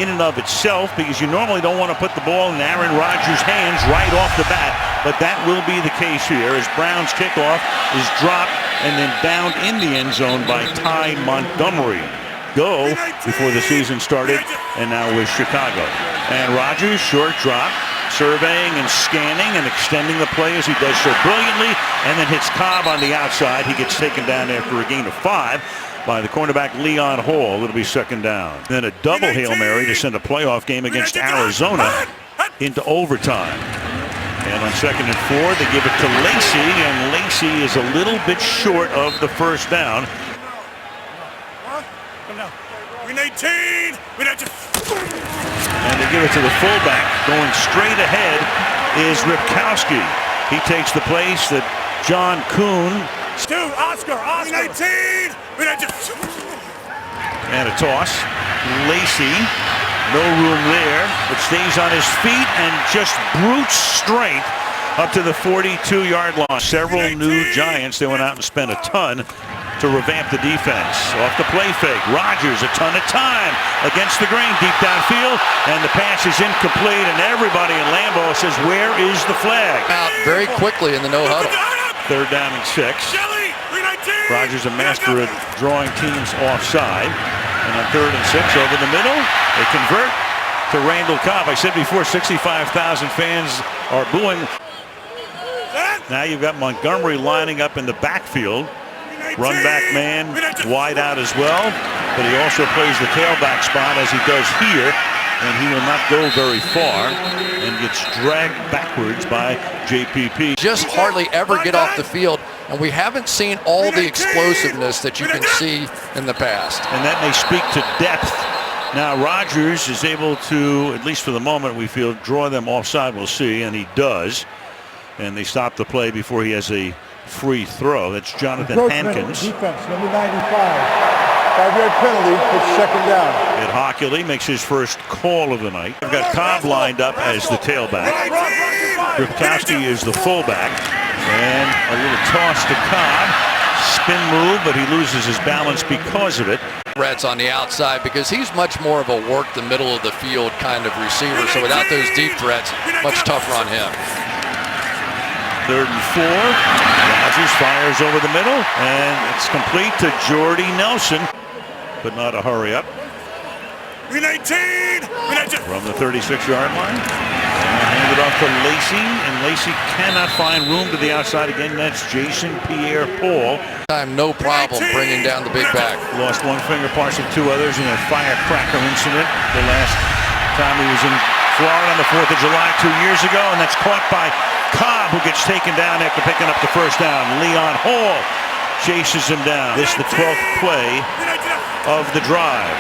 in and of itself, because you normally don't want to put the ball in Aaron Rodgers' hands right off the bat, but that will be the case here as Brown's kickoff is dropped and then downed in the end zone by Ty Montgomery. Go before the season started, and now with Chicago. And Rodgers, short drop, surveying and scanning and extending the play as he does so brilliantly, and then hits Cobb on the outside. He gets taken down after a gain of 5 by the cornerback Leon Hall. It'll be second down. Then a double Hail Mary to send a playoff game against Arizona into overtime. And on 2nd and 4, they give it to Lacy, and Lacy is a little bit short of the first down. Win 18! And they give it to the fullback. Going straight ahead is Ripkowski. He takes the place that John Kuhn. Oscar! Win 18! And a toss. Lacy, no room there, but stays on his feet and just brute strength up to the 42-yard line. Several new Giants. They went out and spent a ton to revamp the defense. Off the play fake. Rodgers, a ton of time against the grain, deep downfield, and the pass is incomplete, and everybody in Lambeau says, where is the flag? Out very quickly in the no huddle. 3rd down and 6. Rodgers, a master at drawing teams offside. And on 3rd and 6, over the middle, they convert to Randall Cobb. I said before, 65,000 fans are booing. Now you've got Montgomery lining up in the backfield. Run back man wide out as well, but he also plays the tailback spot as he does here, and he will not go very far and gets dragged backwards by JPP. Just hardly ever get off the field, and we haven't seen all the explosiveness that you can see in the past. And that may speak to depth. Now Rodgers is able to, at least for the moment we feel, draw them offside. We'll see, and he does. And they stop the play before he has a free throw. That's Jonathan Hankins. Defense, number 95. 5-yard penalty, it's 2nd down. Ed Hockley makes his first call of the night. We've got Cobb lined up as the tailback. Ripkowski is the fullback. And a little toss to Cobb. Spin move, but he loses his balance because of it. Reds on the outside because he's much more of a work the middle of the field kind of receiver. So without those deep threats, much tougher on him. 3rd and 4. Rodgers fires over the middle, and it's complete to Jordy Nelson, but not a hurry up. Win 18! From the 36-yard line. And handed off to Lacy, and Lacy cannot find room to the outside again. That's Jason Pierre-Paul. No problem bringing down the big back. Lost one finger, parts of 2 others in a firecracker incident the last time he was in Florida on the 4th of July 2 years ago, and that's caught by Cobb, who gets taken down after picking up the first down. Leon Hall chases him down. This is the 12th play of the drive.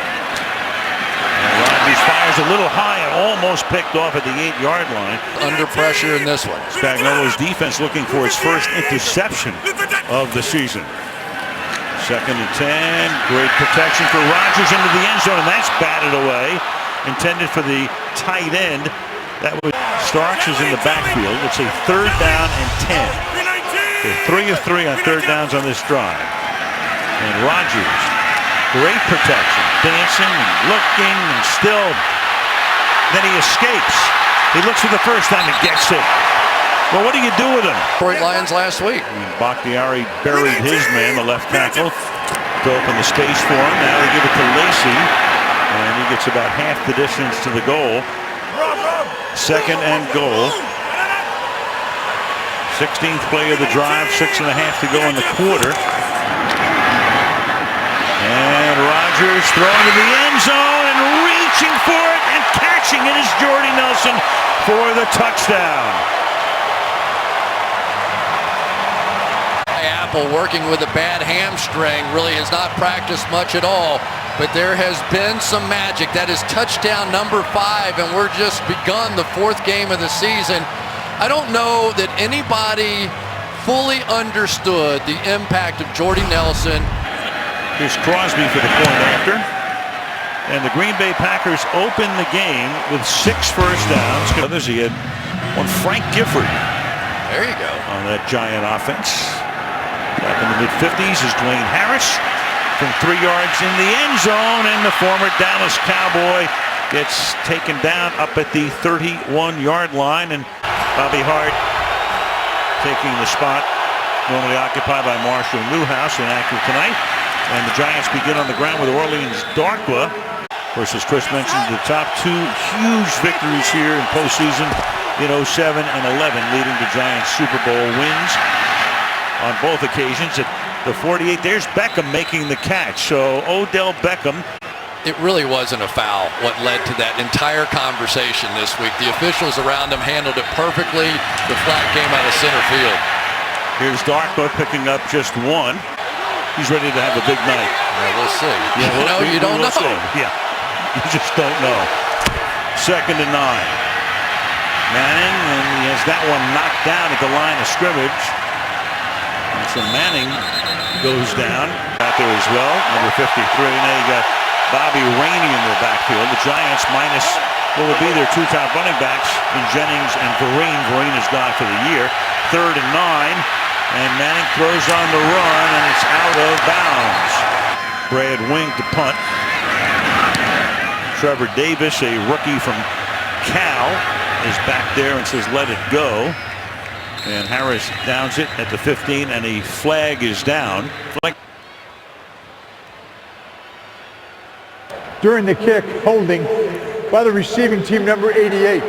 And Rodgers fires a little high and almost picked off at the 8-yard line. Under pressure in this one. Spagnuolo's defense looking for its first interception of the season. 2nd and 10. Great protection for Rodgers into the end zone, and that's batted away. Intended for the tight end. That was Starks is in the backfield. It's a 3rd down and 10. They're 3 of 3 on 3rd downs on this drive. And Rodgers, great protection, dancing and looking and still. Then he escapes. He looks for the first time and gets it. Well, what do you do with him? Detroit Lions last week. Bakhtiari buried his man, the left tackle, to open the space for him. Now they give it to Lacy, and he gets about half the distance to the goal. 2nd and goal. 16th play of the drive, 6.5 to go in the quarter. And Rodgers throwing to the end zone and reaching for it and catching it is Jordy Nelson for the touchdown. Apple working with a bad hamstring, really has not practiced much at all. But there has been some magic. That is touchdown number 5, and we're just begun the 4th game of the season. I don't know that anybody fully understood the impact of Jordy Nelson. Here's Crosby for the point after. And the Green Bay Packers open the game with 6 first downs. Others, he had one Frank Gifford. There you go. On that Giant offense. Back in the mid-50s is Dwayne Harris from 3 yards in the end zone, and the former Dallas Cowboy gets taken down up at the 31-yard line, and Bobby Hart taking the spot normally occupied by Marshall Newhouse, inactive tonight. And the Giants begin on the ground with Orleans Darkwa. Of course, as Chris mentioned, the top two huge victories here in postseason in 07 and 11, leading to Giants Super Bowl wins on both occasions. At the 48, there's Beckham making the catch. So Odell Beckham. It really wasn't a foul, what led to that entire conversation this week. The officials around him handled it perfectly. The flag came out of center field. Here's Darkwa picking up just one. He's ready to have a big night. Yeah, we'll see. Yeah, you don't know. See. Yeah, you just don't know. 2nd and 9. Manning, and he has that one knocked down at the line of scrimmage. And so Manning goes down out there as well, number 53. Now you got Bobby Rainey in the backfield. The Giants minus what would be their two top running backs in Jennings and Vereen. Vereen is gone for the year. 3rd and 9. And Manning throws on the run, and it's out of bounds. Brad Wing to punt. Trevor Davis, a rookie from Cal, is back there and says, let it go. And Harris downs it at the 15, and a flag is down. During the kick, holding by the receiving team, number 88.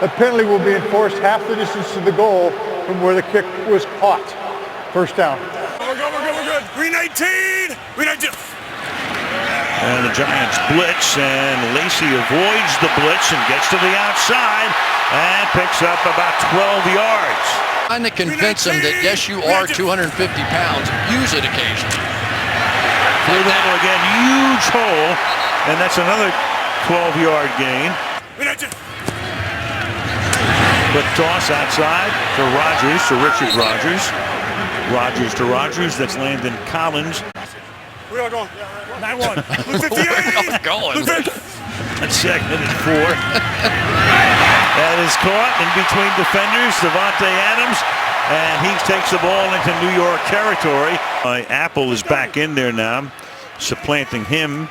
A penalty will be enforced half the distance to the goal from where the kick was caught. 1st down. We're good. Green 18. Green 19. And the Giants blitz, and Lacey avoids the blitz and gets to the outside and picks up about 12 yards. Trying to convince him that yes, you are 250 pounds. Use it occasionally. Through the middle again, huge hole, and that's another 12-yard gain. Quick toss outside to Rogers, to Richard Rogers. Rogers to Rogers, that's Landon Collins. We are going. 9-1. Blue 58. Going. That's 2nd and 4. That is caught in between defenders, Devontae Adams, and he takes the ball into New York territory. Apple is back in there now, supplanting him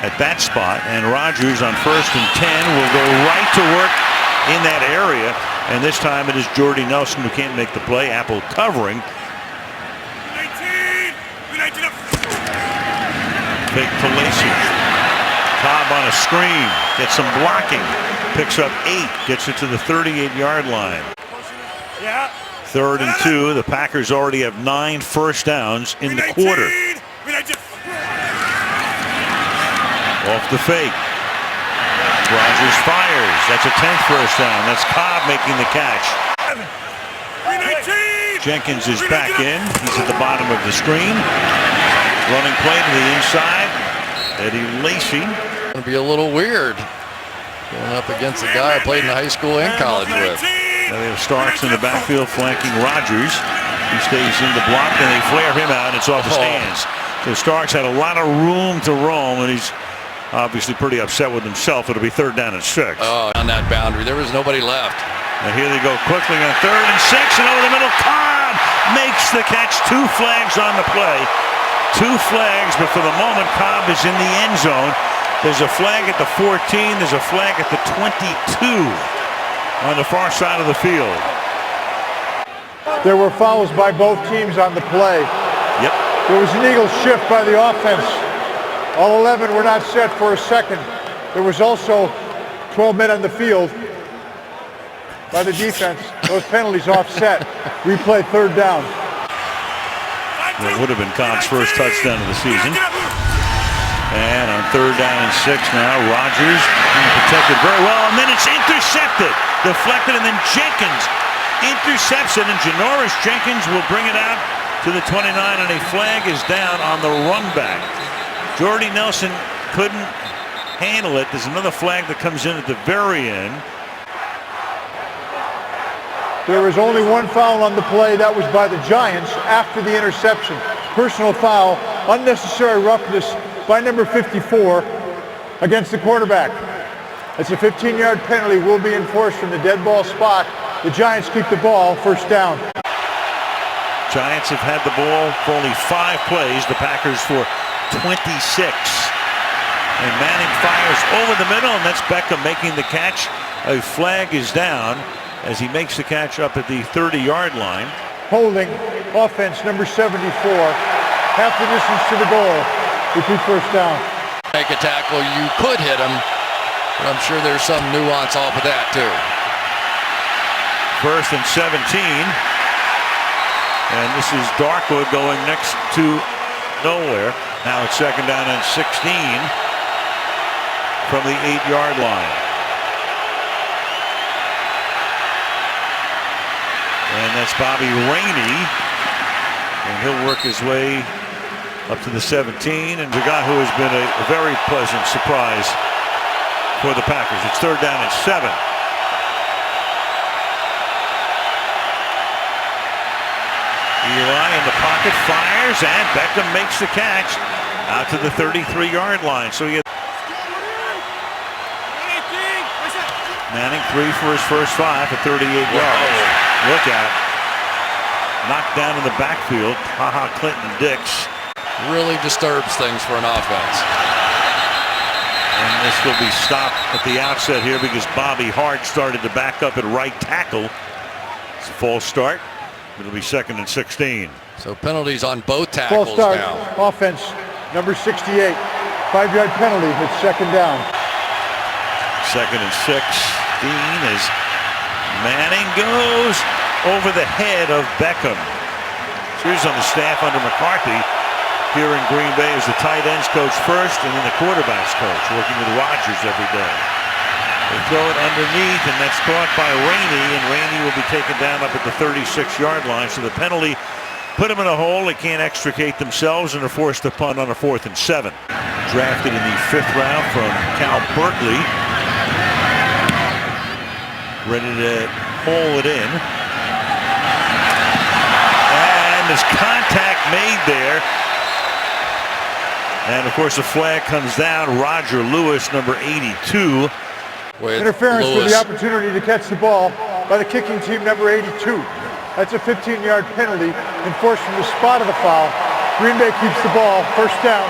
at that spot, and Rogers on 1st and 10 will go right to work in that area, and this time it is Jordy Nelson who can't make the play. Apple covering. Fake to Lacey. Cobb on a screen, gets some blocking, picks up 8, gets it to the 38-yard line. Yeah. 3rd and 2. The Packers already have 9 first downs in the quarter. Off the fake. Rogers fires. That's a 10th first down. That's Cobb making the catch. Jenkins is back in. He's at the bottom of the screen. Running play to the inside. Eddie Lacey. Going to be a little weird going up against a guy I played in high school and college with. Now they have Starks in the backfield flanking Rogers. He stays in the block, and they flare him out. It's off his hands. So Starks had a lot of room to roam, and he's obviously pretty upset with himself. It'll be 3rd down and 6. Oh, on that boundary, there was nobody left. And here they go quickly on 3rd and 6, and over the middle, Cobb makes the catch. 2 flags on the play. 2 flags, but for the moment, Cobb is in the end zone. There's a flag at the 14. There's a flag at the 22 on the far side of the field. There were fouls by both teams on the play. Yep. There was an Eagles shift by the offense. All 11 were not set for a second. There was also 12 men on the field by the defense. Those penalties offset. Replay 3rd down. It would have been Cobb's first touchdown of the season. And on 3rd down and 6 now, Rogers being protected very well, and then it's intercepted, deflected, and then Jenkins intercepts it, and Janoris Jenkins will bring it out to the 29, and a flag is down on the run back. Jordy Nelson couldn't handle it. There's another flag that comes in at the very end. There was only one foul on the play. That was by the Giants after the interception. Personal foul, unnecessary roughness by number 54 against the quarterback. It's a 15-yard penalty, will be enforced from the dead ball spot. The Giants keep the ball, 1st down. Giants have had the ball for only 5 plays. The Packers for 26. And Manning fires over the middle, and that's Beckham making the catch. A flag is down as he makes the catch up at the 30-yard line. Holding, offense number 74. Half the distance to the goal. Repeat first down. Make a tackle, you could hit him, but I'm sure there's some nuance off of that too. 1st and 17. And this is Darkwood going next to nowhere. Now it's 2nd down and 16 from the 8-yard line. And that's Bobby Rainey. And he'll work his way up to the 17. And Zagahu has been a very pleasant surprise for the Packers. It's 3rd down and 7. Eli in the pocket, fires, and Beckham makes the catch out to the 33-yard line. So he had Manning 3 for his first 5 at 38 yards. Look out. Knocked down in the backfield. Ha-ha, Clinton Dix. Really disturbs things for an offense. And this will be stopped at the outset here because Bobby Hart started to back up at right tackle. It's a false start. It'll be 2nd and 16. So penalties on both tackles False start. now. Offense number 68. 5-yard penalty at 2nd down. 2nd and 16 as Manning goes over the head of Beckham. So he's on the staff under McCarthy here in Green Bay as the tight ends coach first and then the quarterbacks coach, working with Rodgers every day. They throw it underneath, and that's caught by Rainey, and Rainey will be taken down up at the 36-yard line. So the penalty put them in a hole. They can't extricate themselves and are forced to punt on a 4th and 7. Drafted in the 5th round from Cal Berkeley. Ready to haul it in. And there's contact made there. And of course the flag comes down. Roger Lewis, number 82. Interference with the opportunity to catch the ball by the kicking team, number 82. That's a 15-yard penalty enforced from the spot of the foul. Green Bay keeps the ball, 1st down.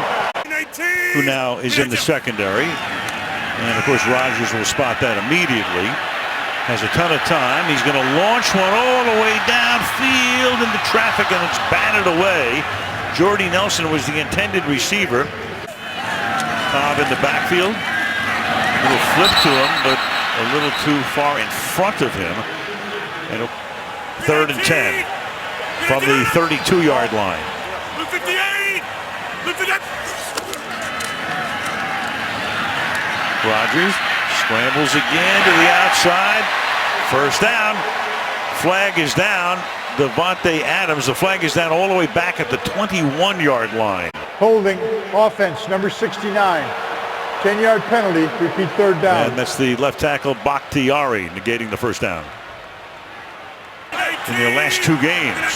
Who now is in the secondary. And of course Rodgers will spot that immediately. Has a ton of time. He's going to launch one all the way downfield into traffic, and it's batted away. Jordy Nelson was the intended receiver. Cobb in the backfield. A little flip to him, but a little too far in front of him. And 3rd and 10 from the 32-yard line. Rodgers scrambles again to the outside. 1st down. Flag is down. Devontae Adams. The flag is down all the way back at the 21-yard line. Holding, offense number 69. 10-yard penalty, repeat 3rd down. And that's the left tackle Bakhtiari negating the 1st down. In their last 2 games.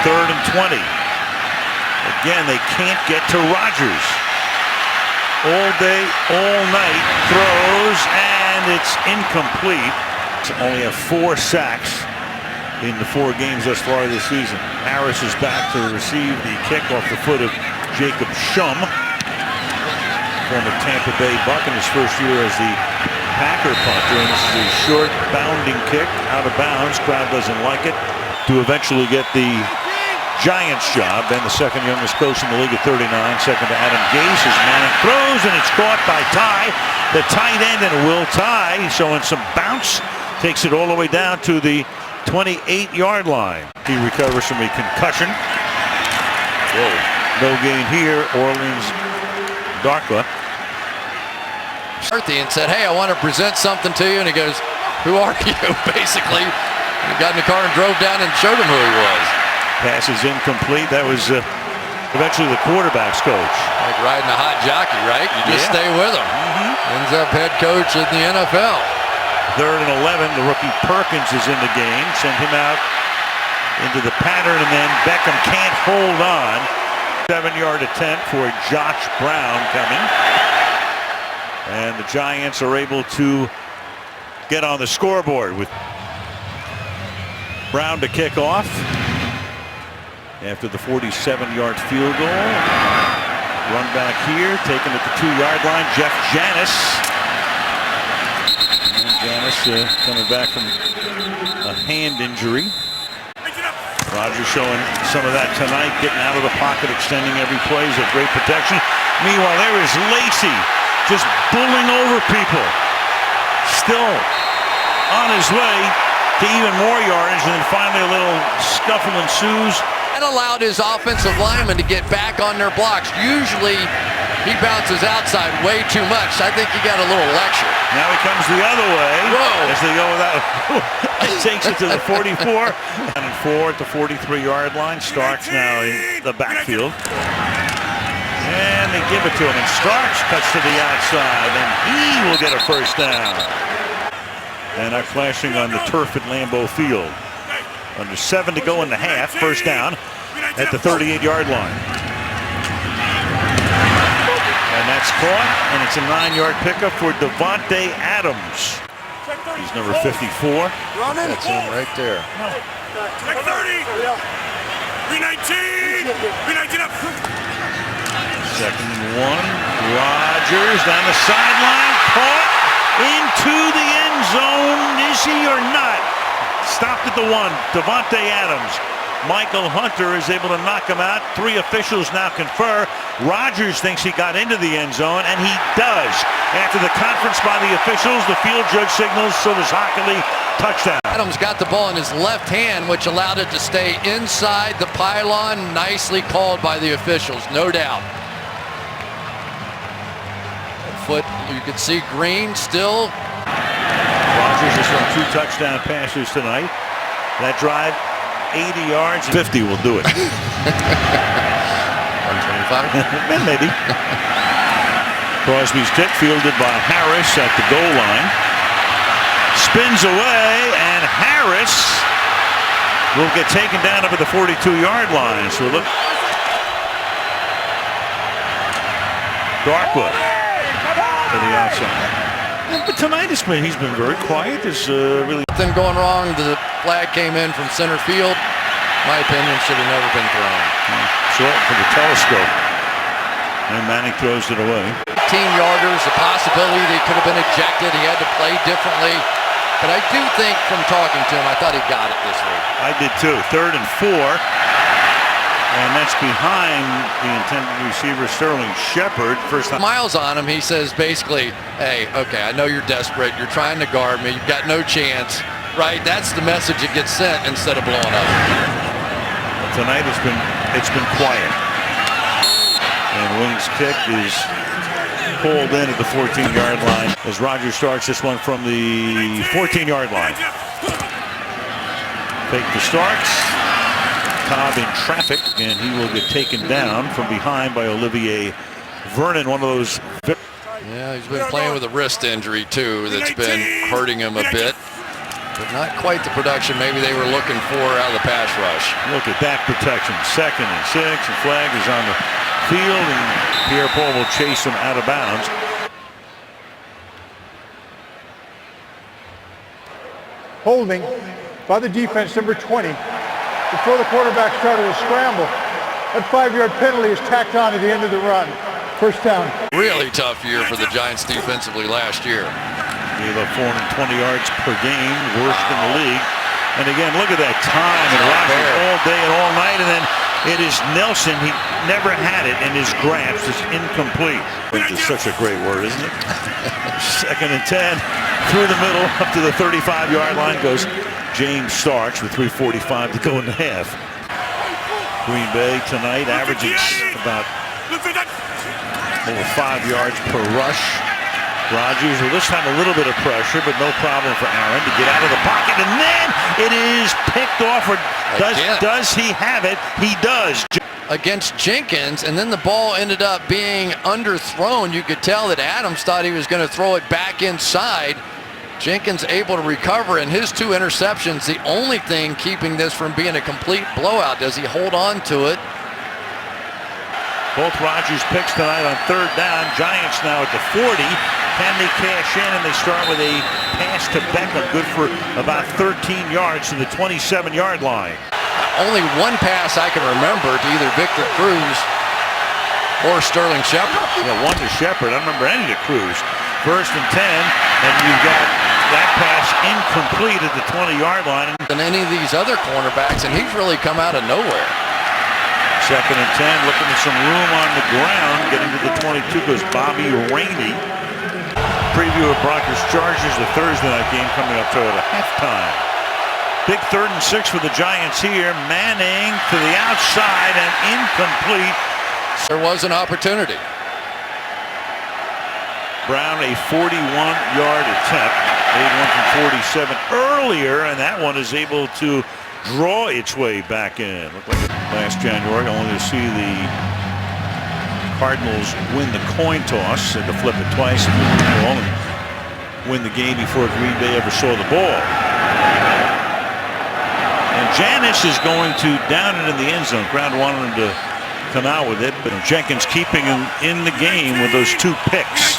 3rd and 20. Again, they can't get to Rodgers. All day, all night, throws, and it's incomplete. Only have 4 sacks in the 4 games thus far this season. Harris is back to receive the kick off the foot of Jacob Shum, former Tampa Bay Buck in his first year as the Packer punter. And this is a short bounding kick out of bounds. Crowd doesn't like it. To eventually get the Giants job. Then the 2nd youngest coach in the league at 39. 2nd to Adam Gase as Manning throws, and it's caught by Ty, the tight end, and Will Ty showing some bounce. Takes it all the way down to the 28-yard line. He recovers from a concussion. Whoa. No gain here. Orleans Darkwa. And said, hey, I want to present something to you. And he goes, who are you, basically? And he got in the car and drove down and showed him who he was. Pass is incomplete. That was eventually the quarterback's coach. Like riding a hot jockey, right? You just stay with him. Ends up head coach in the NFL. 3rd and 11. The rookie Perkins is in the game. Send him out into the pattern, and then Beckham can't hold on. 7-yard attempt for Josh Brown coming. And the Giants are able to get on the scoreboard with Brown to kick off after the 47-yard field goal. Run back here, taken at the 2-yard line. Jeff Janis. And Janis coming back from a hand injury. Rodgers showing some of that tonight, getting out of the pocket, extending every play. He's a great protection. Meanwhile, there is Lacey just bullying over people. Still on his way to even more yardage, and then finally a little scuffle ensues. And allowed his offensive linemen to get back on their blocks. Usually he bounces outside way too much. I think he got a little lecture. Now he comes the other way. Whoa. As they go without. It takes it to the 44. And 4 at the 43-yard line. Starks now in the backfield. And they give it to him. And Starks cuts to the outside. And he will get a first down. And they're flashing on the turf at Lambeau Field. Under 7 to go in the half. First down at the 38-yard line. And that's caught, and it's a 9-yard pickup for Devontae Adams. He's number 54. That's him right there. 30. 319. 319 up. Second and 1. Rodgers down the sideline. Caught into the end zone. Is he or not? Stopped at the 1. Devontae Adams. Michael Hunter is able to knock him out. 3 officials now confer. Rodgers thinks he got into the end zone, and he does. After the conference by the officials, the field judge signals, so does Hockley. Touchdown. Adams got the ball in his left hand, which allowed it to stay inside the pylon. Nicely called by the officials, no doubt. Foot, you can see green still. Rodgers has thrown 2 touchdown passes tonight. That drive, 80 yards. 50 will do it. 125? Maybe. Crosby's kick fielded by Harris at the goal line. Spins away, and Harris will get taken down over the 42-yard line. So look. Darkwood to the outside. But tonight he's been very quiet. There's really nothing going wrong. The flag came in from center field. My opinion, should have never been thrown. Short for the telescope. And Manning throws it away. 18-yarders, a possibility they could have been ejected. He had to play differently. But I do think from talking to him, I thought he got it this week. I did too. 3rd and 4. And that's behind the intended receiver, Sterling Shepard. First time. Miles on him, he says basically, hey, okay, I know you're desperate. You're trying to guard me. You've got no chance. Right? That's the message that gets sent instead of blowing up. Tonight it's been quiet. And Wing's kick is pulled in at the 14-yard line as Rodgers starts this one from the 14-yard line. Fake to Starks. Cobb in traffic, and he will get taken down from behind by Olivier Vernon. One of those. Yeah, he's been playing with a wrist injury too that's been hurting him a bit. But not quite the production maybe they were looking for out of the pass rush. Look at that protection. 2nd and 6. The flag is on the field, and Pierre-Paul will chase him out of bounds. Holding by the defense, number 20. Before the quarterback started to scramble. That 5-yard penalty is tacked on at the end of the run. First down. Really tough year for the Giants defensively last year. Gave up 420 yards per game, worst in the league. And again, look at that time. And Rodgers all day and all night. And then it is Nelson. He never had it in his grasp. It's incomplete. Which is such a great word, isn't it? 2nd and 10. Through the middle, up to the 35-yard line goes James Starks with 3:45 to go in the half. Green Bay tonight averaging about over 5 yards per rush. Rodgers, well, this time a little bit of pressure, but no problem for Aaron to get out of the pocket. And then it is picked off. Or does he have it? He does. Against Jenkins, and then the ball ended up being underthrown. You could tell that Adams thought he was going to throw it back inside. Jenkins able to recover, and his 2 interceptions, the only thing keeping this from being a complete blowout. Does he hold on to it? Both Rodgers picks tonight on 3rd down. Giants now at the 40. Can they cash in? And they start with a pass to Beckham, good for about 13 yards to the 27-yard line. Only one pass I can remember to either Victor Cruz Or Sterling Shepard. Yeah, one to Shepard. I don't remember any to Cruz. 1st and 10, and you've got that pass incomplete at the 20-yard line. Than any of these other cornerbacks, and he's really come out of nowhere. 2nd and 10, looking for some room on the ground. Getting to the 22 goes Bobby Rainey. Preview of Broncos Chargers, the Thursday night game coming up toward a halftime. Big 3rd and 6 for the Giants here. Manning to the outside and incomplete. There was an opportunity. Brown, a 41-yard attempt. Made one from 47 earlier, and that one is able to draw its way back in. Looked like last January, only to see the Cardinals win the coin toss. Had to flip it twice and win the game before Green Bay ever saw the ball. And Janis is going to down it in the end zone. Crowd wanted him to come out with it, but Jenkins keeping him in the game with those 2 picks.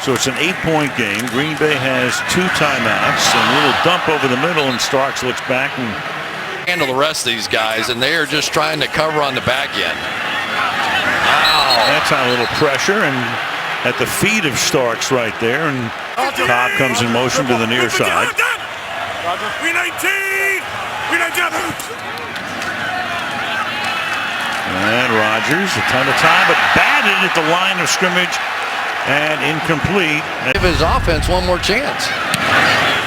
So it's an 8-point game. Green Bay has 2 timeouts, and a little dump over the middle, and Starks looks back and Handle the rest of these guys, and they are just trying to cover on the back end. Wow. That's on a little pressure, and at the feet of Starks right there, and Cobb comes in motion to the near side. And Rodgers, a ton of time, but batted at the line of scrimmage and incomplete. Give his offense one more chance.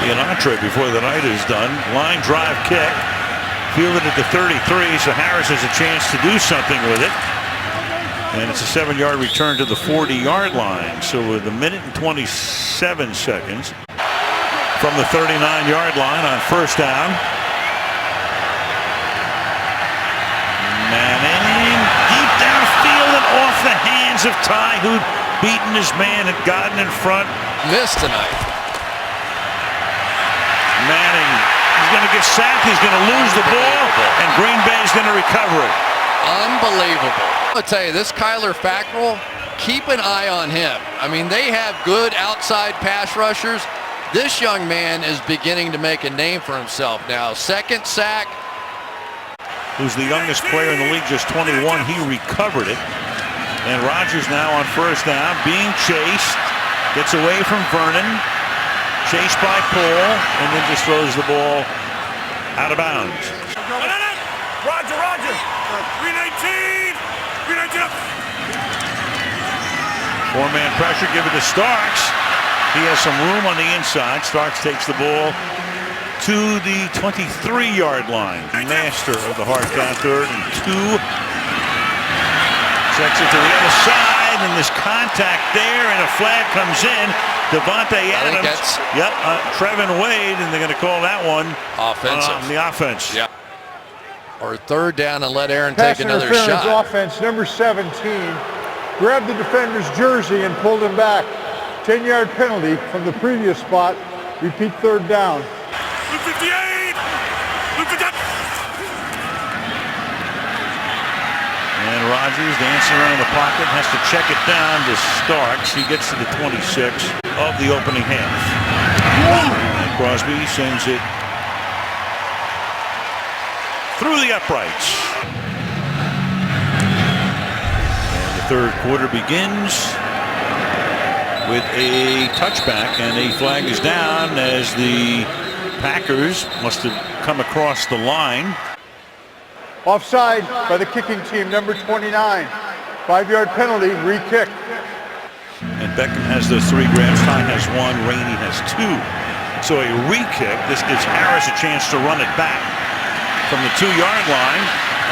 An entree before the night is done. Line drive kick. Fielded at the 33, so Harris has a chance to do something with it. And it's a 7-yard return to the 40-yard line. So with 1 minute and 27 seconds from the 39-yard line on 1st down. Manning deep downfield and off the hands of Ty, who'd beaten his man and gotten in front. Missed tonight. Manning, he's going to get sacked, he's going to lose the ball, and Green Bay's going to recover it. Unbelievable. I'll tell you, this Kyler Fackrell, keep an eye on him. I mean, they have good outside pass rushers. This young man is beginning to make a name for himself now. 2nd sack. Who's the youngest player in the league, just 21. He recovered it. And Rodgers now on 1st down, being chased. Gets away from Vernon. Chased by Paul, and then just throws the ball out of bounds. Roger. 319. 319. 4-man pressure, give it to Starks. He has some room on the inside. Starks takes the ball to the 23-yard line. Master of the hard count, 3rd and 2. Checks it to the other side, and there's contact there, and a flag comes in. Devontae Adams. Yep, Trevin Wade, and they're going to call that one offensive. On the offense. Yeah. Or 3rd down and let Aaron Pass take another interference shot. Offense, number 17, grabbed the defender's jersey and pulled him back. 10-yard penalty from the previous spot. Repeat 3rd down. 58. And Rodgers dancing around the pocket, has to check it down to Starks. He gets to the 26 of the opening half. And Crosby sends it through the uprights. And the 3rd quarter begins with a touchback, and a flag is down as the Packers must have come across the line. Offside by the kicking team, number 29. 5-yard penalty, re-kick. And Beckham has those 3 grabs. Ty has 1, Rainey has 2. So a re-kick. This gives Harris a chance to run it back from the 2-yard line.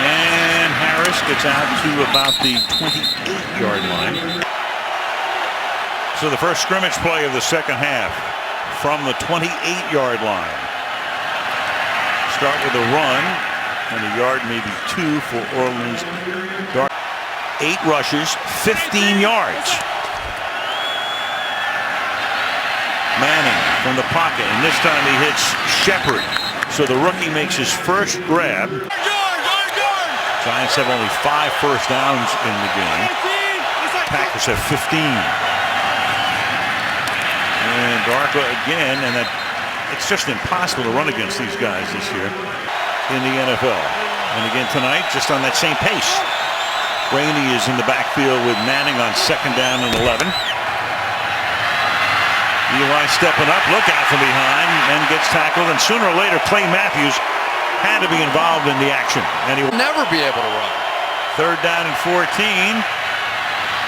And Harris gets out to about the 28-yard line. So the first scrimmage play of the 2nd half from the 28-yard line. Start with a run. And a yard, maybe 2 for Orleans. 8 rushes, 15 yards. Manning from the pocket, and this time he hits Shepard. So the rookie makes his first grab. Giants have only 5 first downs in the game. Packers have 15. And Darko again, and it's just impossible to run against these guys this year in the NFL. And again tonight, just on that same pace. Rainey is in the backfield with Manning on 2nd down and 11. Eli stepping up, look out from behind, and gets tackled. And sooner or later, Clay Matthews had to be involved in the action. And he will Never be able to run. 3rd down and 14.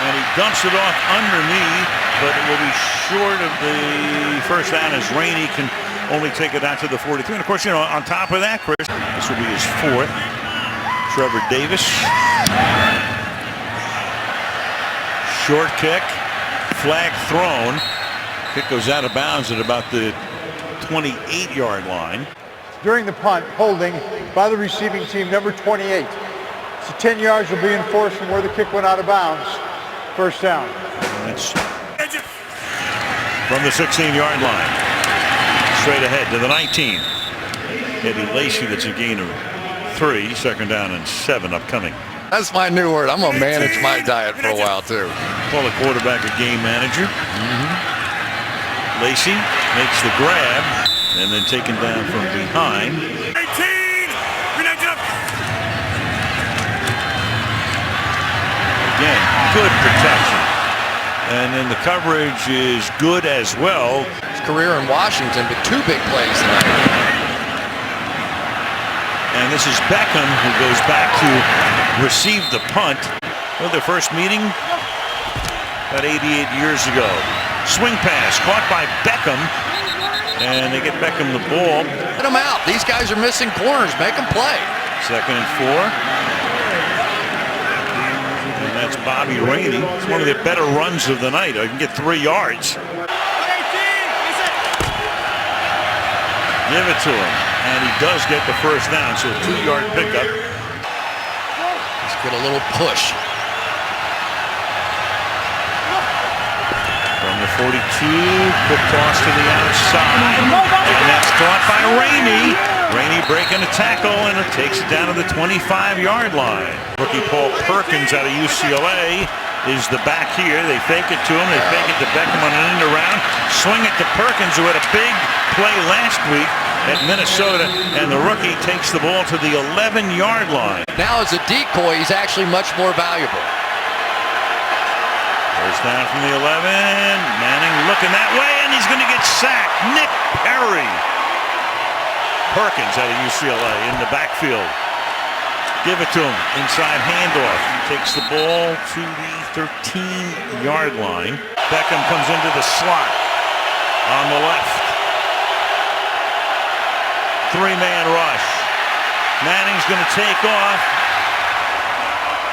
And he dumps it off underneath, but it will be short of the 1st down as Rainey can only take it out to the 43. And of course, you know, on top of that, Chris, this will be his 4th. Trevor Davis. Short kick. Flag thrown. Kick goes out of bounds at about the 28-yard line. During the punt, holding by the receiving team, number 28. So 10 yards will be enforced from where the kick went out of bounds. 1st down. That's from the 16-yard line. Straight ahead to the 19. Eddie Lacy, that's a gain of 3. 2nd down and 7 upcoming. That's my new word. I'm going to manage my diet for a while, too. Call a quarterback a game manager. Lacy makes the grab and then taken down from behind. 18! Again, good protection. And then the coverage is good as well. His career in Washington, but 2 big plays tonight. And this is Beckham who goes back to receive the punt. Well, their first meeting about 88 years ago. Swing pass caught by Beckham. And they get Beckham the ball. Get them out. These guys are missing corners. Make them play. 2nd and 4. And that's Bobby Rainey. It's one of the better runs of the night. I can get 3 yards. Give it to him. And he does get the 1st down. So a 2-yard pickup. Let's get a little push. From the 42, quick toss to the outside. And that's caught by Rainey. Rainey breaking a tackle, and it takes it down to the 25-yard line. Rookie Paul Perkins out of UCLA is the back here. They fake it to him. They fake it to Beckham on an end around. Swing it to Perkins, who had a big play last week at Minnesota, and the rookie takes the ball to the 11-yard line. Now as a decoy, he's actually much more valuable. 1st down from the 11. Manning looking that way, and he's going to get sacked. Nick Perry. Perkins out of UCLA in the backfield. Give it to him. Inside handoff. He takes the ball to the 13-yard line. Beckham comes into the slot on the left. 3-man rush. Manning's going to take off.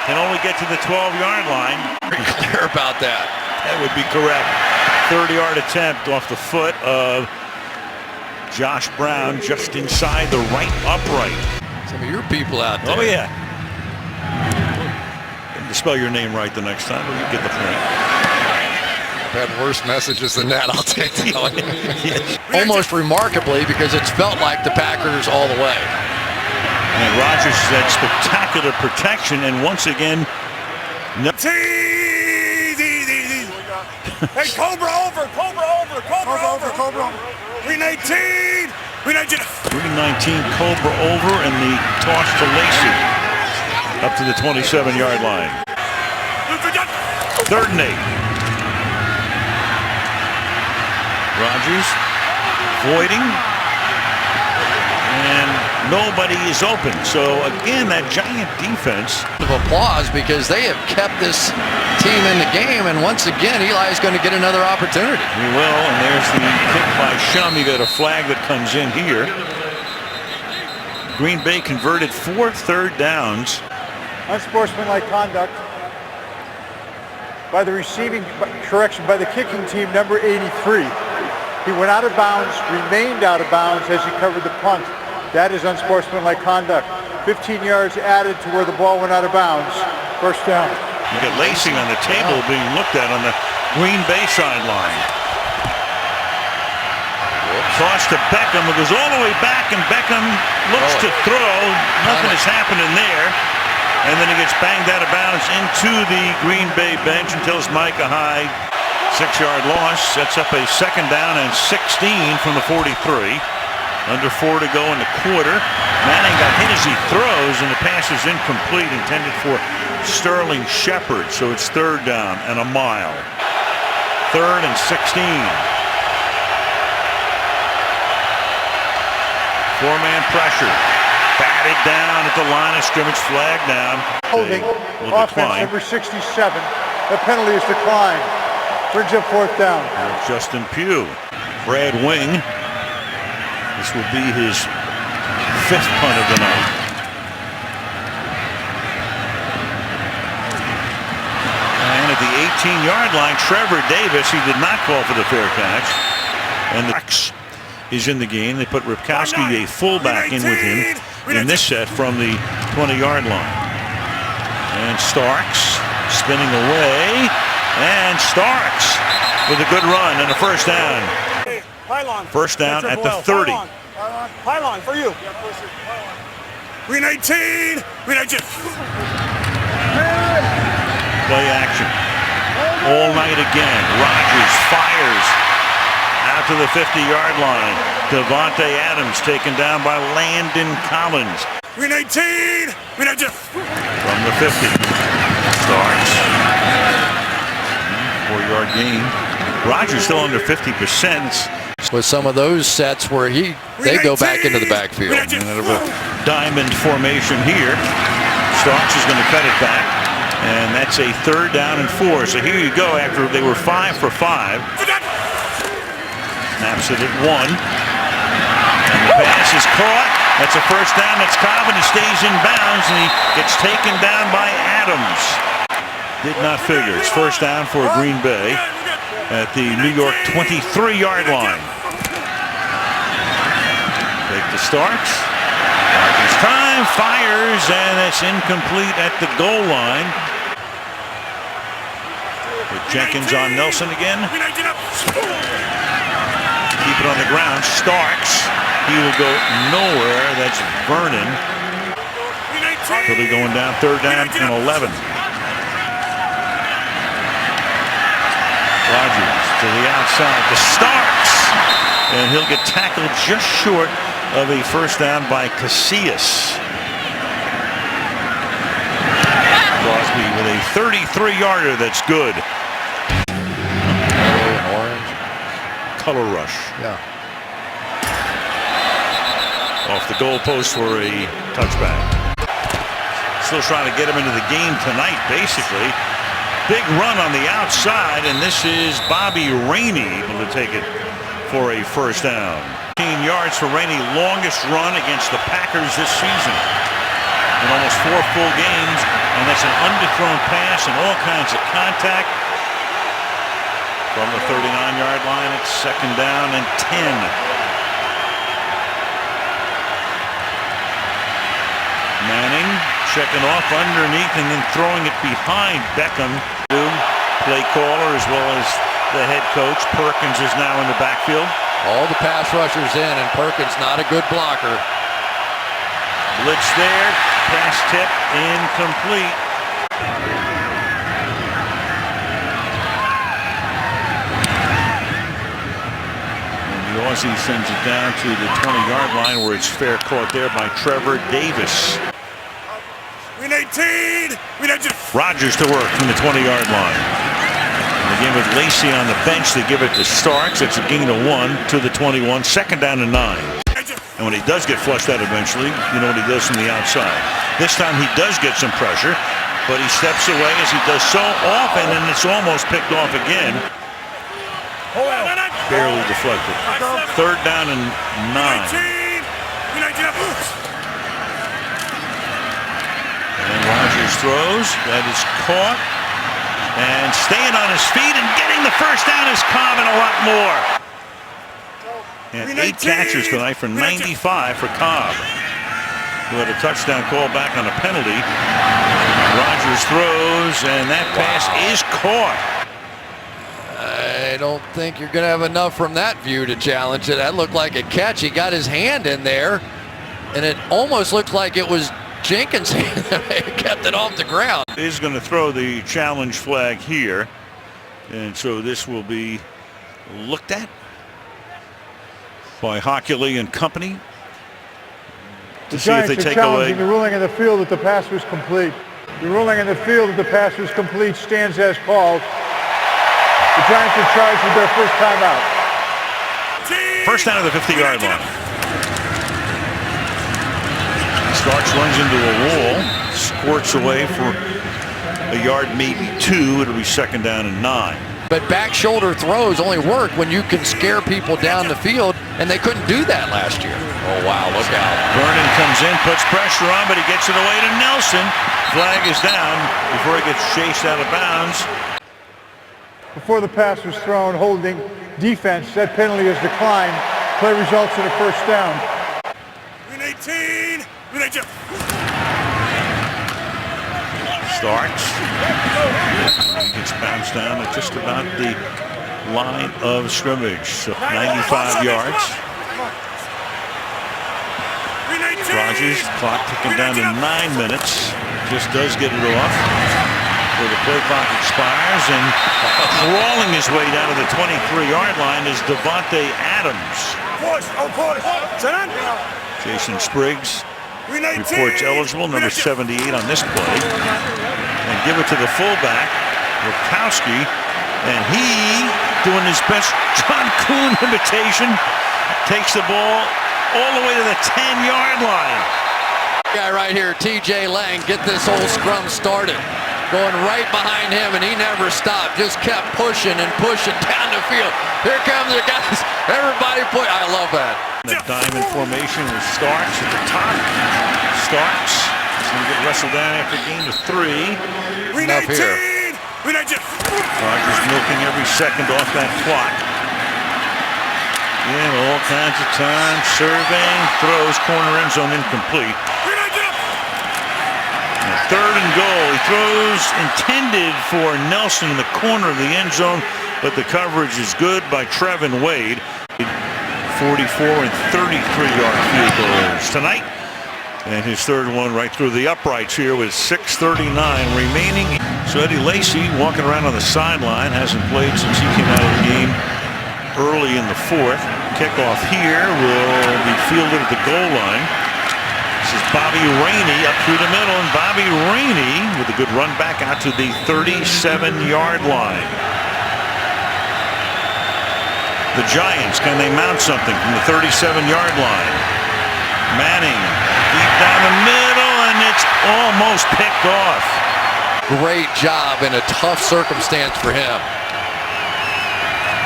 Can only get to the 12-yard line. Pretty clear about that. That would be correct. 30-yard attempt off the foot of Josh Brown, just inside the right upright. Some of your people out there. Oh, yeah. To spell your name right the next time, but you get the point. I've had worse messages than that, I'll take that one. Almost remarkably, because it's felt like the Packers all the way. And Rodgers had spectacular protection, and once again, no. Hey, Cobra over, Cobra over, Cobra over, Cobra over. 319, 319. 319, Cobra over, and the toss to Lacy up to the 27-yard line. 3rd and 8. Rodgers voiding, and nobody is open. So again, that giant defense. Of applause, because they have kept this team in the game, and once again, Eli is going to get another opportunity. He will, and there's the kick by Shum. You got a flag that comes in here. Green Bay converted 4 3rd downs. Unsportsmanlike conduct by the by the kicking team, number 83. He went out of bounds, remained out of bounds as he covered the punt. That is unsportsmanlike conduct. 15 yards added to where the ball went out of bounds. 1st down. You got Lacy on the table being looked at on the Green Bay sideline. Toss to Beckham. It goes all the way back, and Beckham looks to throw. Nothing is happening there. And then he gets banged out of bounds into the Green Bay bench until it's Micah Hyde. 6-yard loss. Sets up a 2nd down and 16 from the 43. Under 4 to go in the quarter. Manning got hit as he throws, and the pass is incomplete, intended for Sterling Shepard. So it's 3rd down and a mile. 3rd and 16. 4-man pressure. Batted down at the line of scrimmage, flag down. Holding offense number 67. The penalty is declined. Brings up 4th down. Justin Pugh. Brad Wing. This will be his 5th punt of the night. And at the 18-yard line, Trevor Davis, he did not call for the fair catch. And the X is in the game. They put Ripkowski, a fullback, in with him in this set from the 20-yard line. And Starks spinning away. And Starks with a good run and a 1st down. First down at the 30. Pylon for you. Green 18. Green 18. Play action. All night again. Rodgers fires out to the 50-yard line. Devontae Adams taken down by Landon Collins. Green 18. Green 18. From the 50. Starts. 4-yard gain. Rodgers still under 50%. With some of those sets where they go back into the backfield. And out of a diamond formation here. Starks is going to cut it back. And that's a 3rd down and 4. So here you go after they were 5 for 5. Snaps it at 1. And the pass is caught. That's a 1st down. That's Cobb, and he stays in bounds, and he gets taken down by Adams. Did not figure. It's 1st down for Green Bay at the New York 23-yard line. Take the Starks. Rodgers time, fires, and it's incomplete at the goal line. With Jenkins on Nelson again. Keep it on the ground. Starks. He will go nowhere. That's Vernon. Philly going down 3rd down and 11. Rodgers to the outside to Starks. And he'll get tackled just short of a 1st down by Casillas. Crosby with a 33-yarder that's good. Orange. Color rush. Yeah. Off the goalpost for a touchback. Still trying to get him into the game tonight, basically. Big run on the outside, and this is Bobby Rainey able to take it for a 1st down. 15 yards for Rainey, longest run against the Packers this season in almost 4 full games, and that's an underthrown pass and all kinds of contact. From the 39-yard line, it's 2nd down and 10. Manning checking off underneath and then throwing it behind Beckham. Play caller as well as the head coach. Perkins is now in the backfield. All the pass rushers in, and Perkins not a good blocker. Blitz there. Pass tip incomplete. And the Aussie sends it down to the 20-yard line where it's fair caught there by Trevor Davis. Green 18. Green 18. Rodgers to work from the 20-yard line. And again with Lacey on the bench, they give it to Starks. It's a gain of 1 to the 21. 2nd down and 9. And when he does get flushed out eventually, you know what he does from the outside. This time he does get some pressure, but he steps away as he does so often, and it's almost picked off again. Barely deflected. 3rd down and 9. And Rodgers throws. That is caught. And staying on his feet and getting the 1st down is Cobb and a lot more. And 8 catches tonight for 95 for Cobb, who had a touchdown call back on a penalty. Rodgers throws, and that pass is caught. I don't think you're going to have enough from that view to challenge it. That looked like a catch. He got his hand in there, and it almost looked like it was Jenkins' hand that kept it off the ground. Is going to throw the challenge flag here, and so this will be looked at. by Hockley and company. To The see if Giants they are take challenging away. the ruling in the field that the pass was complete. The ruling in the field that the pass was complete stands as called. The Giants are charged with their first timeout. First down at the 50-yard line. Starks, runs into a wall, squirts away for a yard, maybe two. It'll be second down and 9. But back shoulder throws only work when you can scare people down the field, and they couldn't do that last year. Oh, wow, look out. Vernon comes in, puts pressure on, but he gets it away to Nelson. Flag is down before he gets chased out of bounds. Before the pass was thrown, holding defense. That penalty is declined. Play results in a first down. Green 18. Green 18. Starks. He gets bounced down at just about the line of scrimmage. So 95 yards. Rogers, clock ticking down to 9 minutes. Just does get it off before the play clock expires, and crawling his way down to the 23-yard line is Devontae Adams. Jason Spriggs reports eligible, number 78 on this play. And give it to the fullback, Rukowski, and he, doing his best John Kuhn imitation, takes the ball all the way to the 10-yard line. Guy right here, TJ Lang, get this whole scrum started. Going right behind him, and he never stopped. Just kept pushing and pushing down the field. Here comes the guys. Everybody push. I love that. The diamond formation with Starks at the top. Starks is going to get wrestled down after a gain of 3. Enough here. Rogers milking every second off that clock. Yeah, all kinds of time. Surveying, throws, corner end zone incomplete. Third and goal. He throws intended for Nelson in the corner of the end zone, but the coverage is good by Trevin Wade. 44 and 33-yard field goals tonight. And his third one right through the uprights here with 6:39 remaining. So Eddie Lacy walking around on the sideline, hasn't played since he came out of the game early in the 4th. Kickoff here will be fielded at the goal line. This is Bobby Rainey up through the middle, and Bobby Rainey with a good run back out to the 37-yard line. The Giants, can they mount something from the 37-yard line? Manning deep down the middle, and it's almost picked off. Great job in a tough circumstance for him.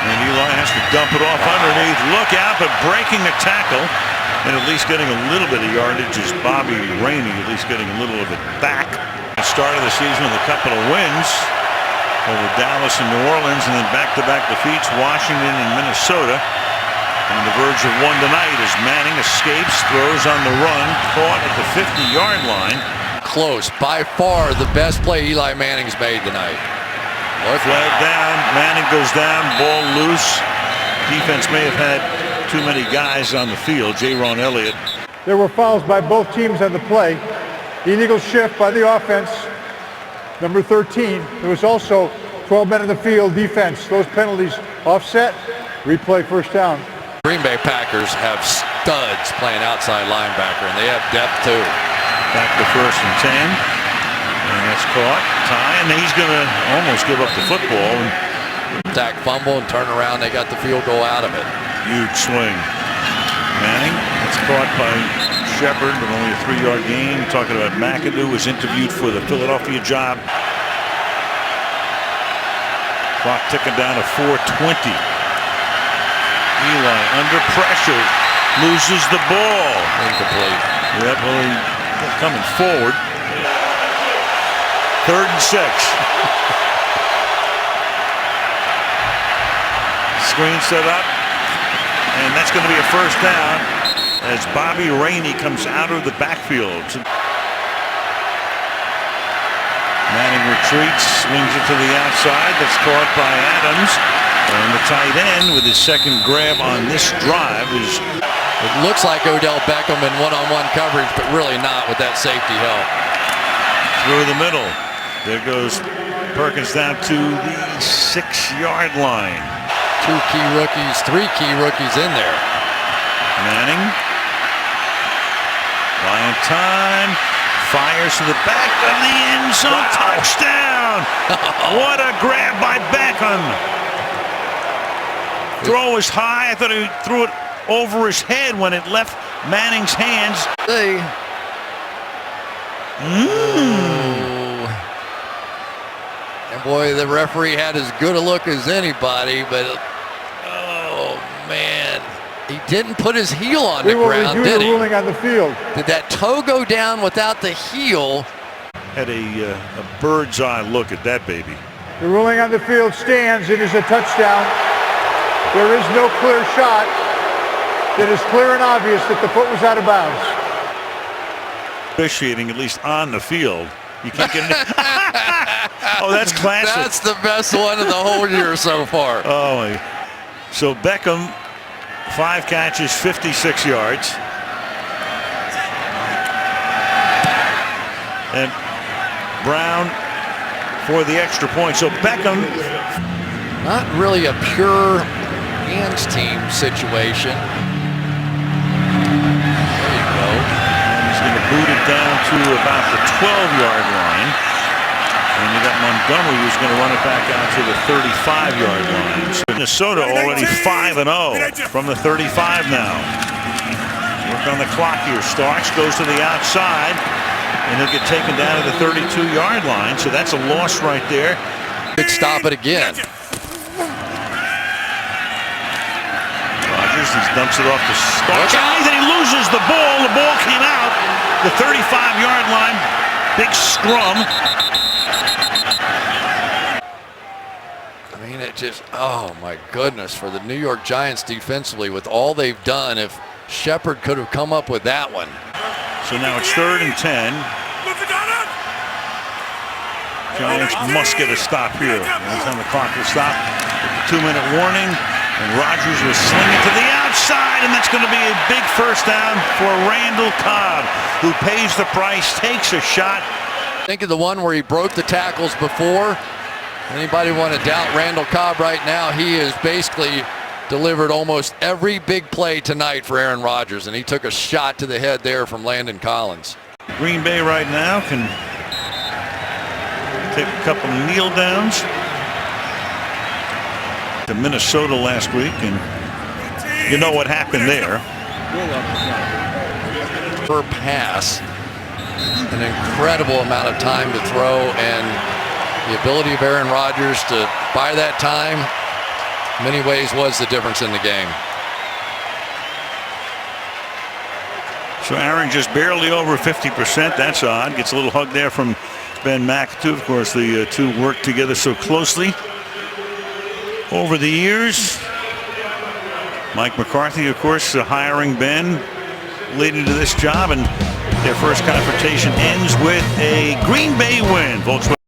And Eli has to dump it off underneath. Look out, but breaking the tackle and at least getting a little bit of yardage is Bobby Rainey, at least getting a little of it back. The start of the season with a couple of wins over Dallas and New Orleans, and then back-to-back defeats, Washington and Minnesota. On the verge of one tonight as Manning escapes, throws on the run, caught at the 50-yard line. Close, by far the best play Eli Manning's made tonight. Flag down, Manning goes down, ball loose. Defense may have had too many guys on the field. J-Ron Elliott. There were fouls by both teams on the play. Illegal shift by the offense, number 13. There was also 12 men in the field, defense. Those penalties offset, replay first down. Green Bay Packers have studs playing outside linebacker, and they have depth too. Back to 1st and 10. And that's caught. Ty, and he's going to almost give up the football. Sack, fumble, and turn around. They got the field goal out of it. Huge swing. Manning, it's caught by Shepard, but only a 3-yard gain. Talking about McAdoo, was interviewed for the Philadelphia job. Clock ticking down to 4:20. Eli under pressure, loses the ball. Incomplete. Yep, well, coming forward. 3rd and 6. Screen set up, and that's going to be a first down as Bobby Rainey comes out of the backfield. Manning retreats, swings it to the outside. That's caught by Adams. And the tight end with his second grab on this drive is... It looks like Odell Beckham in one-on-one coverage, but really not with that safety help. Through the middle. There goes Perkins down to the 6-yard line. 2 key rookies, 3 key rookies in there. Manning. Buying time. Fires to the back of the end zone. Touchdown! What a grab by Beckham. Throw was high. I thought he threw it over his head when it left Manning's hands. And boy, the referee had as good a look as anybody, but oh man, he didn't put his heel on the ground, did he? Ruling on the field. Did that toe go down without the heel? Had a bird's eye look at that baby. The ruling on the field stands. It is a touchdown. There is no clear shot. It is clear and obvious that the foot was out of bounds. Officiating, at least on the field. You can't get it. Oh, that's classic. That's the best one of the whole year so far. Oh, my. So Beckham, 5 catches, 56 yards. And Brown for the extra point. So Beckham. Not really a pure hands team situation. There you go. He's going to boot it down to about the 12-yard line. And you got Montgomery who's going to run it back out to the 35-yard line. So Minnesota already 5-0 from the 35 now. Work on the clock here. Starks goes to the outside. And he'll get taken down to the 32-yard line. So that's a loss right there. Could stop it again. Rodgers dumps it off to Starks. Then he loses the ball. The ball came out. The 35-yard line. Big scrum. I mean, it just, oh my goodness, for the New York Giants defensively with all they've done, if Shepard could have come up with that one. So now it's 3rd and 10. Giants must get a stop here. That's on the clock will stop with the 2-minute warning. And Rodgers will sling it to the outside, and that's going to be a big first down for Randall Cobb, who pays the price, takes a shot. Think of the one where he broke the tackles before. Anybody want to doubt Randall Cobb right now? He has basically delivered almost every big play tonight for Aaron Rodgers, and he took a shot to the head there from Landon Collins. Green Bay right now can take a couple of kneel downs. To Minnesota last week, and you know what happened there. Per pass, an incredible amount of time to throw, and the ability of Aaron Rodgers to buy that time, in many ways, was the difference in the game. So Aaron just barely over 50%. That's odd. Gets a little hug there from Ben McAdoo. Of course, the two work together so closely over the years. Mike McCarthy, of course, hiring Ben, leading to this job, and their first confrontation ends with a Green Bay win. Volkswagen